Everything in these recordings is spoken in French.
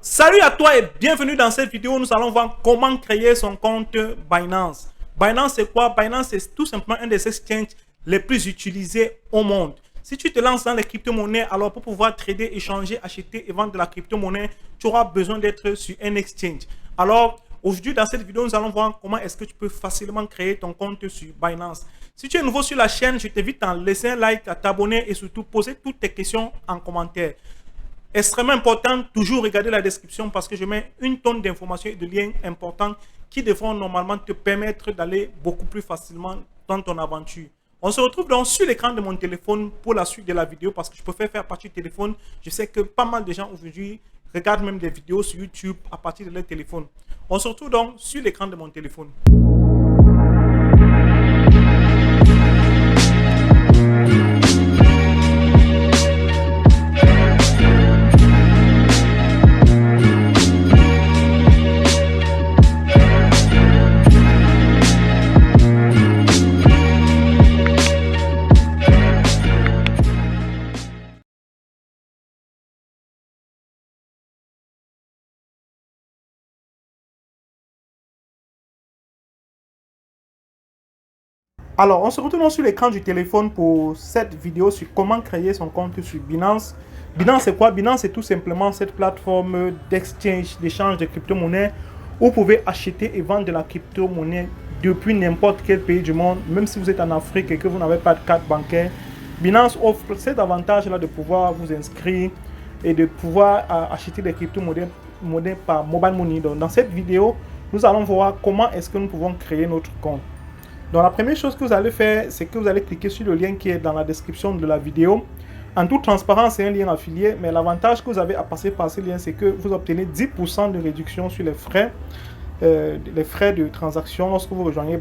Salut à toi et bienvenue dans cette vidéo. Nous allons voir comment créer son compte Binance. Binance, c'est quoi? Binance, c'est tout simplement un des exchanges les plus utilisés au monde. Si tu te lances dans les crypto-monnaies, alors pour pouvoir trader, échanger, acheter et vendre de la crypto-monnaie, tu auras besoin d'être sur un exchange. Alors, aujourd'hui, dans cette vidéo, nous allons voir comment est-ce que tu peux facilement créer ton compte sur Binance. Si tu es nouveau sur la chaîne, je t'invite à laisser un like, à t'abonner et surtout poser toutes tes questions en commentaire. Extrêmement important, toujours regarder la description parce que je mets une tonne d'informations et de liens importants qui devront normalement te permettre d'aller beaucoup plus facilement dans ton aventure. On se retrouve donc sur l'écran de mon téléphone pour la suite de la vidéo parce que je préfère faire partie du téléphone. Je sais que pas mal de gens aujourd'hui regardent même des vidéos sur YouTube à partir de leur téléphone. On se retrouve donc sur l'écran de mon téléphone. Alors, on se retrouve sur l'écran du téléphone pour cette vidéo sur comment créer son compte sur Binance. Binance, c'est quoi? Binance, c'est tout simplement cette plateforme d'exchange, d'échange de crypto-monnaies où vous pouvez acheter et vendre de la crypto-monnaie depuis n'importe quel pays du monde, même si vous êtes en Afrique et que vous n'avez pas de carte bancaire. Binance offre cet avantage-là de pouvoir vous inscrire et de pouvoir acheter des crypto-monnaies par mobile money. Donc, dans cette vidéo, nous allons voir comment est-ce que nous pouvons créer notre compte. Donc la première chose que vous allez faire, c'est que vous allez cliquer sur le lien qui est dans la description de la vidéo. En toute transparence, c'est un lien affilié, mais l'avantage que vous avez à passer par ce lien, c'est que vous obtenez 10% de réduction sur les frais de transaction lorsque vous rejoignez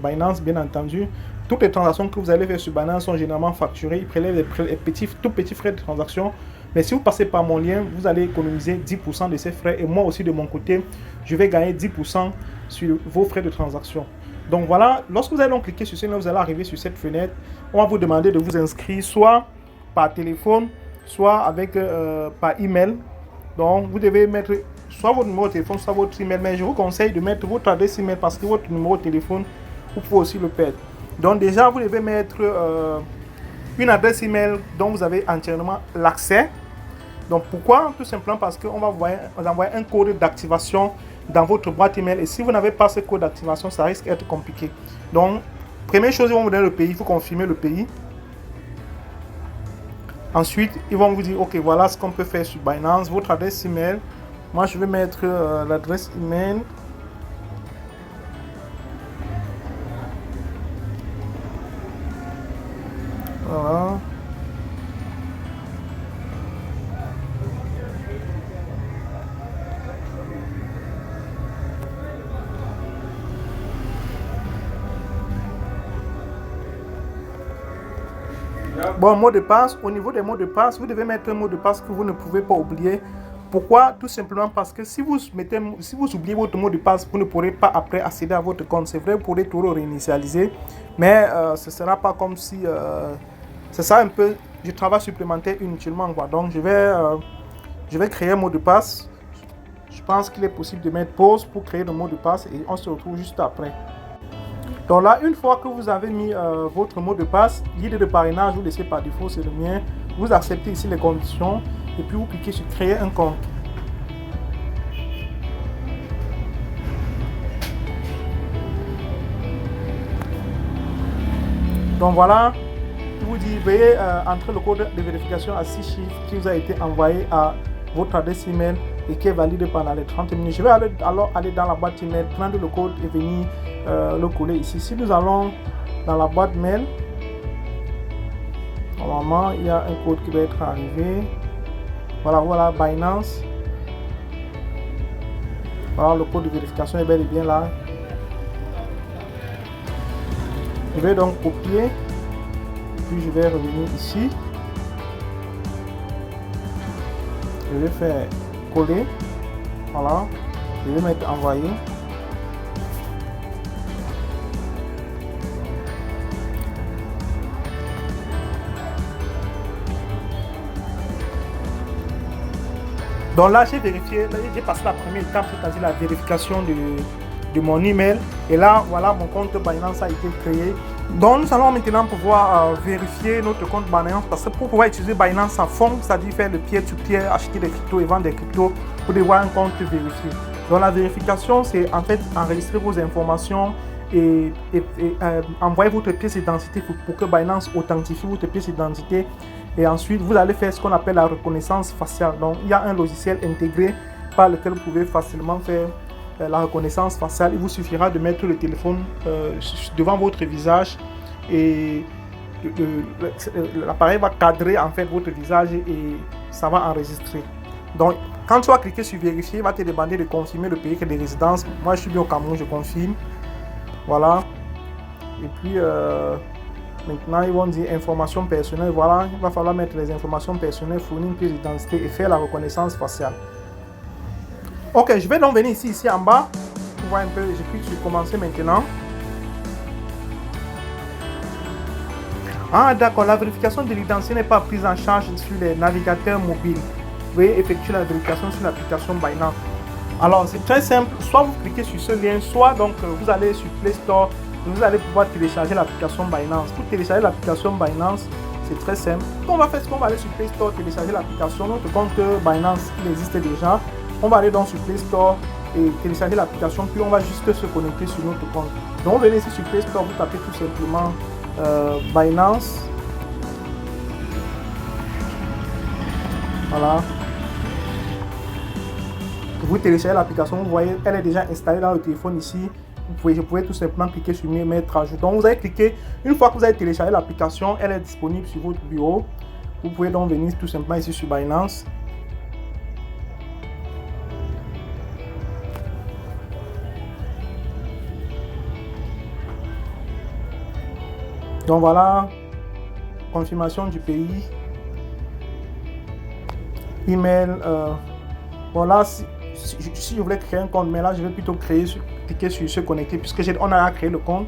Binance, bien entendu. Toutes les transactions que vous allez faire sur Binance sont généralement facturées. Ils prélèvent les tout petits frais de transaction. Mais si vous passez par mon lien, vous allez économiser 10% de ces frais. Et moi aussi, de mon côté, je vais gagner 10% sur vos frais de transaction. Donc voilà, lorsque vous allez donc cliquer sur ce lien, vous allez arriver sur cette fenêtre. On va vous demander de vous inscrire soit par téléphone, soit avec par email. Donc vous devez mettre soit votre numéro de téléphone, soit votre email. Mais je vous conseille de mettre votre adresse email parce que votre numéro de téléphone, vous pouvez aussi le perdre. Donc déjà, vous devez mettre une adresse email dont vous avez entièrement l'accès. Donc pourquoi? Tout simplement parce qu'on va vous envoyer un code d'activation dans votre boîte email et si vous n'avez pas ce code d'activation, ça risque d'être compliqué. Donc, première chose, ils vont vous donner le pays, il faut confirmer le pays. Ensuite, ils vont vous dire, ok, voilà ce qu'on peut faire sur Binance, votre adresse email. Moi, je vais mettre l'adresse email. Voilà. Bon, mot de passe, au niveau des mots de passe, vous devez mettre un mot de passe que vous ne pouvez pas oublier. Pourquoi? Tout simplement parce que si vous oubliez votre mot de passe, vous ne pourrez pas après accéder à votre compte. C'est vrai, vous pourrez toujours réinitialiser, mais ce ne sera pas comme si... c'est ça un peu du travail supplémentaire inutilement, quoi. Donc, je vais créer un mot de passe. Je pense qu'il est possible de mettre pause pour créer le mot de passe et on se retrouve juste après. Donc là, une fois que vous avez mis votre mot de passe, guide de parrainage, vous laissez par défaut, c'est le mien. Vous acceptez ici les conditions et puis vous cliquez sur créer un compte. Donc voilà, il vous dit veuillez entrer le code de vérification à 6 chiffres qui vous a été envoyé à votre adresse email et qui est valide pendant les 30 minutes. Je vais alors aller dans la boîte email, prendre le code et venir le coller ici. Si nous allons dans la boîte mail, normalement il y a un code qui va être arrivé. Voilà Binance. Voilà, le code de vérification est bel et bien là. Je vais donc copier, puis je vais revenir ici. Je vais faire coller. Voilà, je vais mettre envoyer. Donc là, j'ai vérifié, j'ai passé la première étape, c'est-à-dire la vérification de mon email. Et là, voilà, mon compte Binance a été créé. Donc nous allons maintenant pouvoir vérifier notre compte Binance, parce que pour pouvoir utiliser Binance à fond, c'est-à-dire faire le peer-to-peer, acheter des cryptos et vendre des cryptos, vous devez avoir un compte vérifié. Donc la vérification, c'est en fait enregistrer vos informations et envoyer votre pièce d'identité pour que Binance authentifie votre pièce d'identité. Et ensuite, vous allez faire ce qu'on appelle la reconnaissance faciale. Donc il y a un logiciel intégré par lequel vous pouvez facilement faire la reconnaissance faciale. Il vous suffira de mettre le téléphone devant votre visage et l'appareil va cadrer en fait votre visage et ça va enregistrer. Donc quand tu vas cliquer sur vérifier, il va te demander de confirmer le pays de résidence. Moi je suis bien au Cameroun, je confirme. Voilà. Et puis maintenant ils vont dire informations personnelles. Voilà, il va falloir mettre les informations personnelles, fournir une pièce d'identité et faire la reconnaissance faciale. Ok, je vais donc venir ici en bas pour voir un peu. Je clique sur commencer maintenant. Ah d'accord, la vérification de l'identité n'est pas prise en charge sur les navigateurs mobiles. Vous pouvez effectuer la vérification sur l'application Binance. Alors c'est très simple, soit vous cliquez sur ce lien, soit donc vous allez sur Play Store, vous allez pouvoir télécharger l'application Binance. Pour télécharger l'application Binance, c'est très simple. On va faire ce qu'on va aller sur Play Store, télécharger l'application. Notre compte Binance, il existe déjà. On va aller donc sur Play Store et télécharger l'application, puis on va juste se connecter sur notre compte. Donc vous venez ici sur Play Store, vous tapez tout simplement Binance. Voilà. Vous téléchargez l'application, vous voyez, elle est déjà installée dans le téléphone ici. Vous pouvez tout simplement cliquer sur mettre à jour. Donc vous allez cliquer, une fois que vous avez téléchargé l'application, elle est disponible sur votre bureau. Vous pouvez donc venir tout simplement ici sur Binance. Donc voilà, confirmation du pays, email, voilà, si je voulais créer un compte, mais là je vais plutôt cliquer sur se connecter puisque on a créé le compte.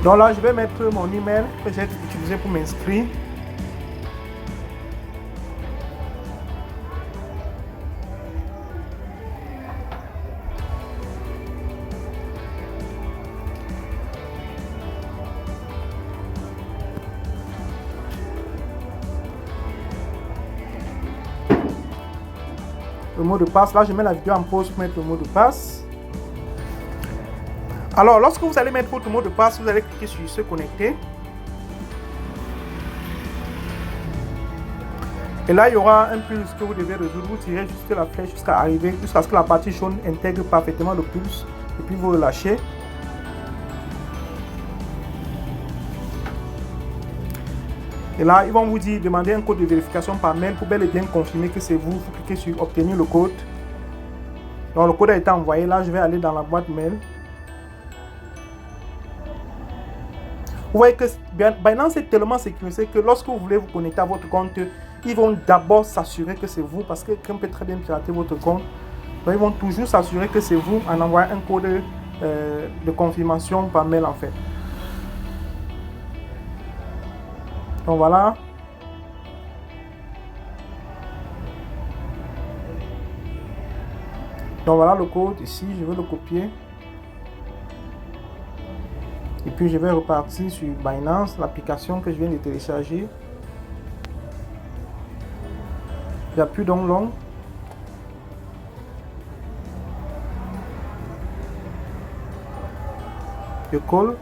Donc là, je vais mettre mon email que j'ai utilisé pour m'inscrire. Le mot de passe, là je mets la vidéo en pause pour mettre le mot de passe. Alors, lorsque vous allez mettre votre mot de passe, vous allez cliquer sur se connecter. Et là, il y aura un pulse que vous devez résoudre. Vous tirez juste la flèche jusqu'à arriver, jusqu'à ce que la partie jaune intègre parfaitement le pulse. Et puis vous relâchez. Et là, ils vont vous dire, demander un code de vérification par mail pour bel et bien confirmer que c'est vous. Vous cliquez sur obtenir le code. Donc le code a été envoyé. Là, je vais aller dans la boîte mail. Vous voyez que Binance est tellement sécurisé que lorsque vous voulez vous connecter à votre compte, ils vont d'abord s'assurer que c'est vous parce que quelqu'un peut très bien pirater votre compte. Donc ils vont toujours s'assurer que c'est vous en envoyant un code de confirmation par mail en fait. Donc voilà. Donc voilà le code ici, je vais le copier. Et puis je vais repartir sur Binance, l'application que je viens de télécharger. J'appuie donc long. Je colle.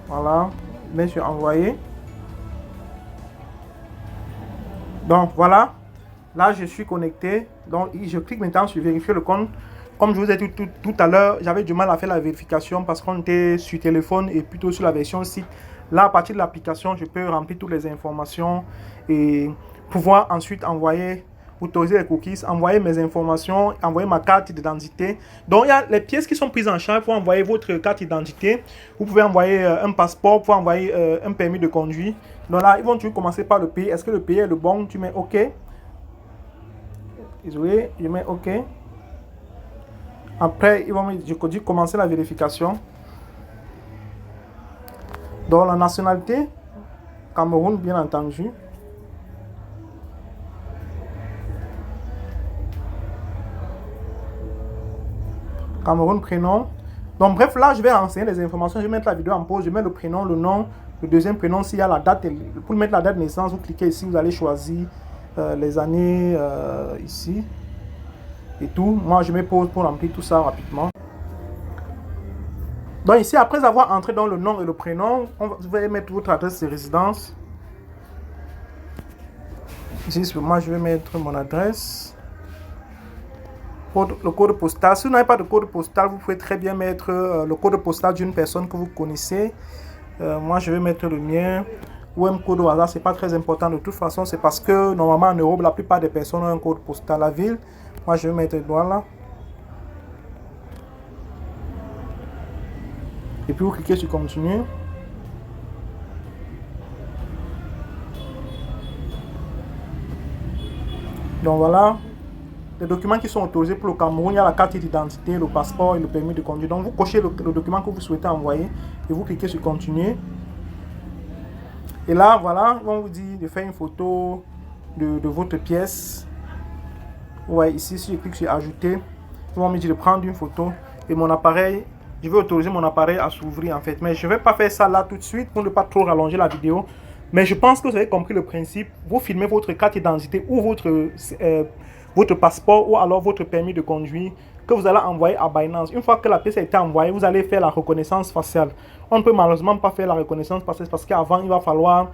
Voilà. Mais je vais envoyer. Donc voilà. Là je suis connecté. Donc je clique maintenant sur vérifier le compte. Comme je vous ai dit tout à l'heure, j'avais du mal à faire la vérification parce qu'on était sur téléphone et plutôt sur la version site. Là, à partir de l'application, je peux remplir toutes les informations et pouvoir ensuite envoyer, autoriser les cookies, envoyer mes informations, envoyer ma carte d'identité. Donc, il y a les pièces qui sont prises en charge pour envoyer votre carte d'identité. Vous pouvez envoyer un passeport, vous pouvez envoyer un permis de conduire. Donc là, ils vont toujours commencer par le pays. Est-ce que le pays est le bon? Tu mets OK. Désolé, je mets OK. Après, ils vont me dire commencer la vérification. Donc la nationalité, Cameroun, bien entendu. Cameroun, prénom. Donc bref, là, je vais renseigner les informations. Je vais mettre la vidéo en pause. Je mets le prénom, le nom, le deuxième prénom. S'il y a la date, pour mettre la date de naissance, vous cliquez ici. Vous allez choisir les années ici. Et tout. Moi, je mets pause pour remplir tout ça rapidement. Donc ici, après avoir entré dans le nom et le prénom, vous allez mettre votre adresse de résidence. Ici, moi, je vais mettre mon adresse. Le code postal. Si vous n'avez pas de code postal, vous pouvez très bien mettre le code postal d'une personne que vous connaissez. Moi, je vais mettre le mien. Ou un code au hasard, c'est pas très important de toute façon. C'est parce que normalement en Europe, la plupart des personnes ont un code postal. La ville, moi, je vais mettre Douala. Et puis vous cliquez sur continuer. Donc voilà, les documents qui sont autorisés pour le Cameroun, il y a la carte d'identité, le passeport et le permis de conduire. Donc vous cochez le document que vous souhaitez envoyer et vous cliquez sur continuer. Et là, voilà, ils vont vous dire de faire une photo de votre pièce. Ouais, ici, si je clique sur ajouter, ils vont me dire de prendre une photo et mon appareil. Je vais autoriser mon appareil à s'ouvrir en fait, mais je ne vais pas faire ça là tout de suite pour ne pas trop rallonger la vidéo. Mais je pense que vous avez compris le principe. Vous filmez votre carte d'identité ou votre passeport ou alors votre permis de conduire que vous allez envoyer à Binance. Une fois que la pièce a été envoyée, vous allez faire la reconnaissance faciale. On ne peut malheureusement pas faire la reconnaissance faciale parce qu'avant, il va falloir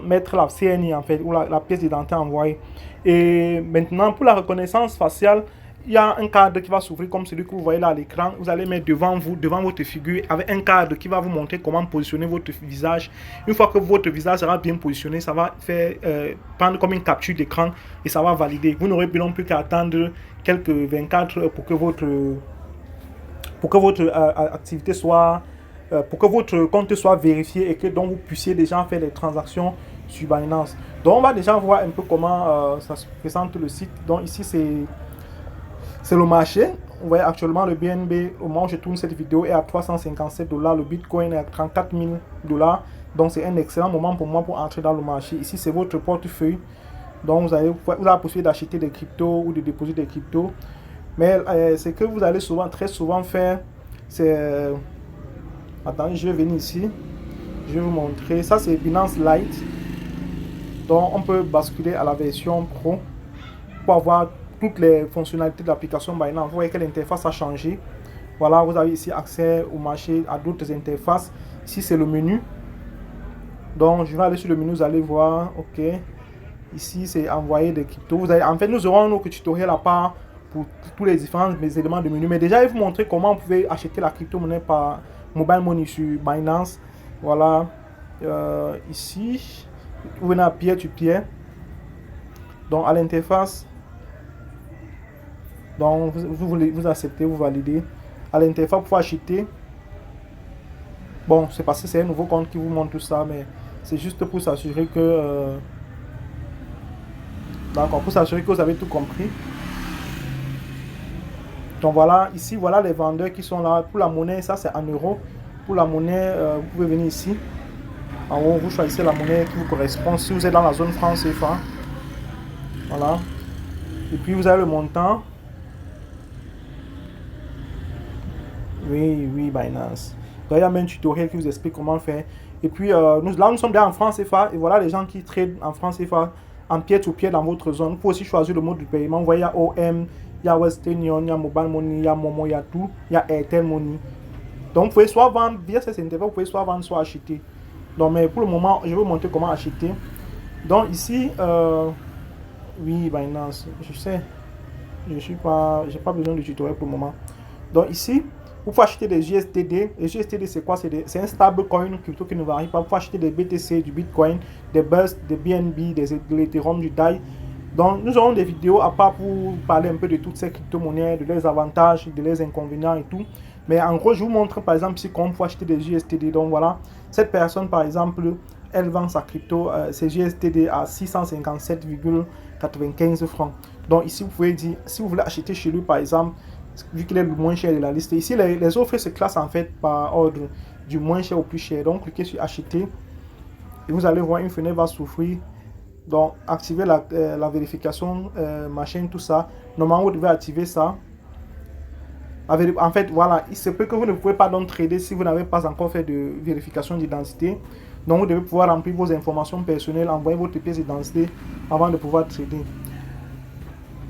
mettre la CNI en fait, ou la pièce d'identité envoyée. Et maintenant, pour la reconnaissance faciale, il y a un cadre qui va s'ouvrir comme celui que vous voyez là à l'écran. Vous allez mettre devant vous, devant votre figure, avec un cadre qui va vous montrer comment positionner votre visage. Une fois que votre visage sera bien positionné, ça va faire prendre comme une capture d'écran et ça va valider. Vous n'aurez plus qu'à attendre quelques 24 heures pour que votre activité soit, pour que votre compte soit vérifié et que donc vous puissiez déjà faire les transactions sur Binance. Donc on va déjà voir un peu comment ça se présente le site. Donc ici c'est le marché. Vous voyez actuellement le BNB, au moment où je tourne cette vidéo, est à 357 $. Le Bitcoin est à 34 000 $. Donc c'est un excellent moment pour moi pour entrer dans le marché. Ici c'est votre portefeuille. Donc vous avez la possibilité d'acheter des cryptos ou de déposer des cryptos. Mais ce que vous allez très souvent faire, c'est... attendez, je vais venir ici. Je vais vous montrer. Ça c'est Binance Lite. Donc on peut basculer à la version Pro pour avoir toutes les fonctionnalités de l'application Binance. Vous voyez que l'interface a changé. Voilà, vous avez ici accès au marché, à d'autres interfaces. Ici, c'est le menu. Donc, je vais aller sur le menu, vous allez voir. OK. Ici, c'est envoyer des cryptos. En fait, nous aurons nos tutoriels à part pour tous les différents éléments de menu. Mais déjà, je vais vous montrer comment vous pouvez acheter la crypto-monnaie par mobile money sur Binance. Voilà. Ici, vous venez à peer-to-peer. Donc, à l'interface. Donc, vous acceptez, vous validez. À l'interface, pour acheter. Bon, c'est parce que c'est un nouveau compte qui vous montre tout ça, mais c'est juste pour s'assurer que... d'accord, pour s'assurer que vous avez tout compris. Donc voilà, ici, voilà les vendeurs qui sont là. Pour la monnaie, ça c'est en euros. Pour la monnaie, vous pouvez venir ici. En haut, vous choisissez la monnaie qui vous correspond. Si vous êtes dans la zone franc CFA. Voilà. Et puis vous avez le montant. Oui, Binance. Donc, il y a même un tutoriel qui vous explique comment faire. Et puis, nous sommes bien en France CFA. Et voilà les gens qui trade en France CFA en pied-to-pied dans votre zone. Vous pouvez aussi choisir le mode de paiement. Vous voyez, il y a OM, il y a Western Union, il y a Mobile Money, il y a Momo, il y a tout. Il y a Airtel Money. Donc, vous pouvez soit vendre via ces interfaces, vous pouvez soit vendre, soit acheter. Donc, mais pour le moment, je vais vous montrer comment acheter. Donc, ici, oui, Binance, je sais. J'ai pas besoin de tutoriel pour le moment. Donc, ici, vous pouvez acheter des USDD. Les USDD, c'est quoi? C'est un stable coin crypto qui ne varie pas. Vous pouvez acheter des BTC, du Bitcoin, des BUSD, des BNB, de l'Ethereum, du DAI. Donc, nous aurons des vidéos à part pour parler un peu de toutes ces crypto-monnaies, de leurs avantages, de leurs inconvénients et tout. Mais en gros, je vous montre par exemple ici comment vous acheter des USDD. Donc voilà, cette personne par exemple, elle vend sa crypto, ses USDD à 657,95 francs. Donc ici, vous pouvez dire, si vous voulez acheter chez lui, par exemple, vu qu'il est le moins cher de la liste. Ici, les offres se classent en fait par ordre du moins cher au plus cher. Donc, cliquez sur acheter et vous allez voir une fenêtre va s'ouvrir. Donc, activez la vérification, machin, tout ça. Normalement, vous devez activer ça. En fait, voilà, il se peut que vous ne pouvez pas donc trader si vous n'avez pas encore fait de vérification d'identité. Donc, vous devez pouvoir remplir vos informations personnelles, envoyer votre pièce d'identité avant de pouvoir trader.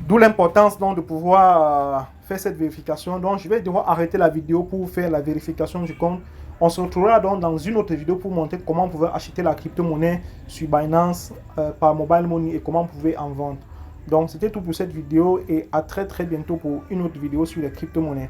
D'où l'importance donc de pouvoir faire cette vérification. Donc, je vais devoir arrêter la vidéo pour faire la vérification du compte. On se retrouvera donc dans une autre vidéo pour montrer comment vous pouvez acheter la crypto-monnaie sur Binance par Mobile Money et comment vous pouvez en vendre. Donc, c'était tout pour cette vidéo et à très bientôt pour une autre vidéo sur les crypto-monnaies.